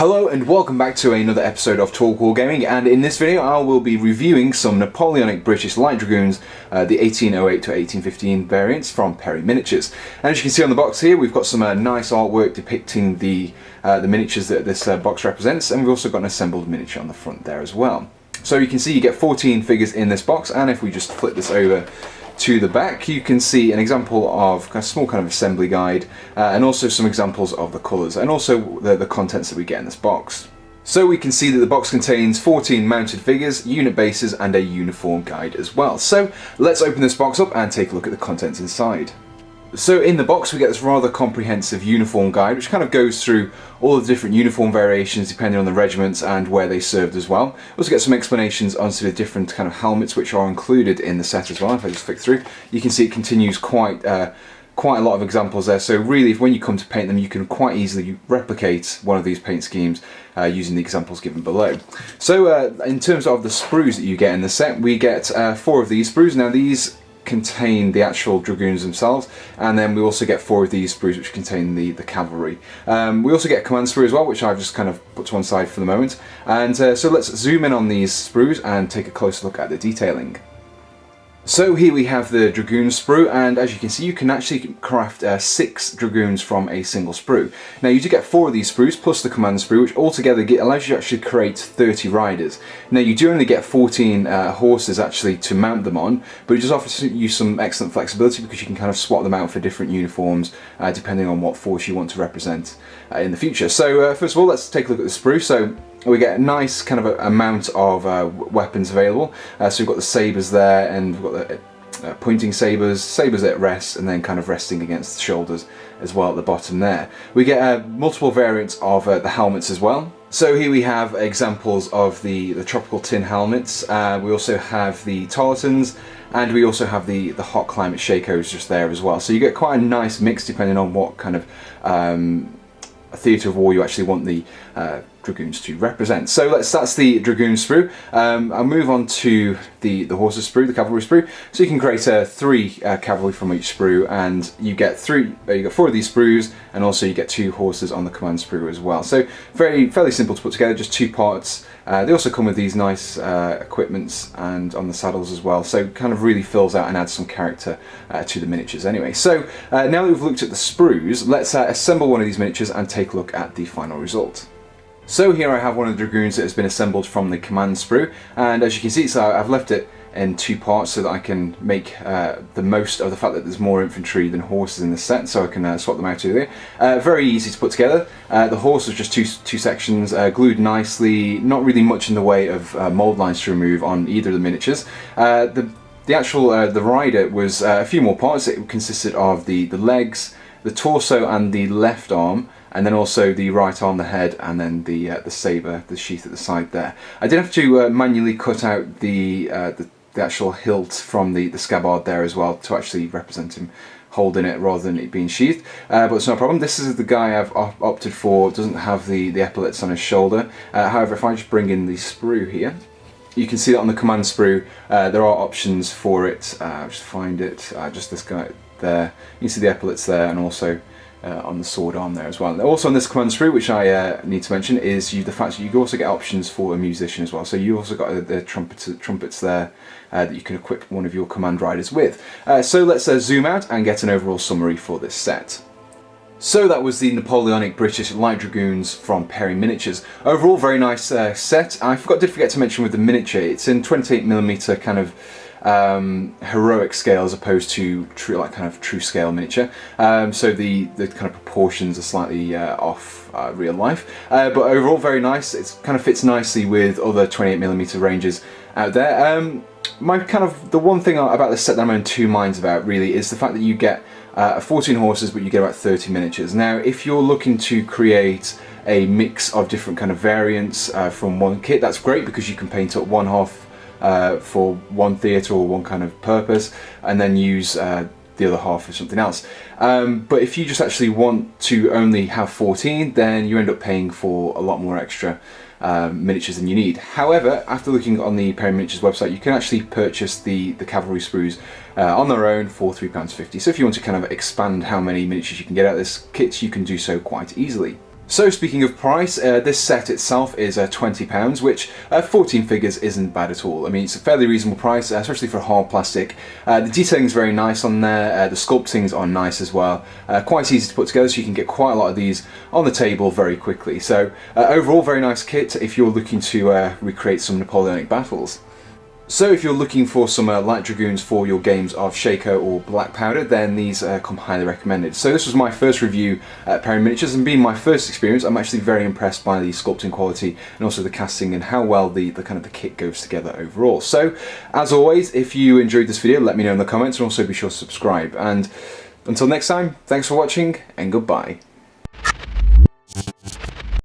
Hello and welcome back to another episode of Talk Wargaming, and in this video I will be reviewing some Napoleonic British Light Dragoons, the 1808 to 1815 variants from Perry Miniatures. And as you can see on the box here, we've got some nice artwork depicting the miniatures that this box represents, and we've also got an assembled miniature on the front there as well. So you can see you get 14 figures in this box, and if we just flip this over to the back, you can see an example of a small kind of assembly guide and also some examples of the colours and also the contents that we get in this box. So we can see that the box contains 14 mounted figures, unit bases and a uniform guide as well. So let's open this box up and take a look at the contents inside. So in the box we get this rather comprehensive uniform guide which kind of goes through all the different uniform variations depending on the regiments and where they served as well. We also get some explanations onto the different kind of helmets which are included in the set as well. If I just flick through, you can see it continues quite a lot of examples there, so really when you come to paint them you can quite easily replicate one of these paint schemes using the examples given below. So in terms of the sprues that you get in the set, we get 4 of these sprues. Now these contain the actual dragoons themselves, and then we also get 4 of these sprues which contain the cavalry. We also get a command sprue as well, which I've just kind of put to one side for the moment. And so let's zoom in on these sprues and take a closer look at the detailing. So here we have the dragoon sprue, and as you can see you can actually craft 6 dragoons from a single sprue. Now you do get 4 of these sprues plus the command sprue, which altogether allows you to actually create 30 riders. Now you do only get 14 horses actually to mount them on, but it just offers you some excellent flexibility because you can kind of swap them out for different uniforms depending on what force you want to represent in the future. So first of all, let's take a look at the sprue. So we get a nice kind of amount of weapons available. So we've got the sabres there, and we've got the pointing sabres at rest, and then kind of resting against the shoulders as well at the bottom there. We get multiple variants of the helmets as well. So here we have examples of the tropical tin helmets. We also have the tartans, and we also have the hot climate shakos just there as well. So you get quite a nice mix depending on what kind of a theatre of war you actually want the dragoons to represent. So that's the dragoon sprue. I'll move on to the horses sprue, the cavalry sprue. So you can create 3 cavalry from each sprue, and you get 4 of these sprues, and also you get 2 horses on the command sprue as well. So fairly simple to put together, just 2 parts. They also come with these nice equipments and on the saddles as well, so kind of really fills out and adds some character to the miniatures anyway. So now that we've looked at the sprues, let's assemble one of these miniatures and take a look at the final result. So here I have one of the dragoons that has been assembled from the command sprue, and as you can see, so I've left it in 2 parts so that I can make the most of the fact that there's more infantry than horses in the set, so I can swap them out here. Very easy to put together. The horse was just two sections, glued nicely, not really much in the way of mould lines to remove on either of the miniatures. The actual the rider was a few more parts. It consisted of the legs, the torso and the left arm, and then also the right arm, the head, and then the sabre, the sheath at the side there. I did have to manually cut out the actual hilt from the scabbard there as well to actually represent him holding it rather than it being sheathed, but it's no problem. This is the guy I've opted for, doesn't have the epaulets on his shoulder. However, if I just bring in the sprue here, you can see that on the command sprue there are options for it. Just find it, just this guy there. You can see the epaulets there, and also on the sword arm there as well. Also on this command sprue, which I need to mention, is the fact that you also get options for a musician as well. So you also got the trumpets there that you can equip one of your command riders with. So let's zoom out and get an overall summary for this set. So that was the Napoleonic British Light Dragoons from Perry Miniatures. Overall, very nice set. I did forget to mention with the miniature, it's in 28mm kind of heroic scale as opposed to true scale miniature. So the kind of proportions are slightly off real life, but overall very nice. It kind of fits nicely with other 28mm ranges out there. The one thing about this set that I'm in 2 minds about really is the fact that you get 14 horses, but you get about 30 miniatures. Now, if you're looking to create a mix of different kind of variants from one kit, that's great because you can paint up one half for one theatre or one kind of purpose, and then use the other half for something else. But if you just actually want to only have 14, then you end up paying for a lot more extra miniatures than you need. However, after looking on the Perry Miniatures website, you can actually purchase the cavalry sprues on their own for £3.50. So if you want to kind of expand how many miniatures you can get out of this kit, you can do so quite easily. So speaking of price, this set itself is £20, which 14 figures isn't bad at all. I mean, it's a fairly reasonable price, especially for hard plastic. The detailing is very nice on there, the sculptings are nice as well. Quite easy to put together, so you can get quite a lot of these on the table very quickly. So overall, very nice kit if you're looking to recreate some Napoleonic battles. So if you're looking for some Light Dragoons for your games of Shaco or Black Powder, then these come highly recommended. So this was my first review at Perry Miniatures, and being my first experience, I'm actually very impressed by the sculpting quality and also the casting and how well the kit goes together overall. So as always, if you enjoyed this video, let me know in the comments, and also be sure to subscribe. And until next time, thanks for watching and goodbye.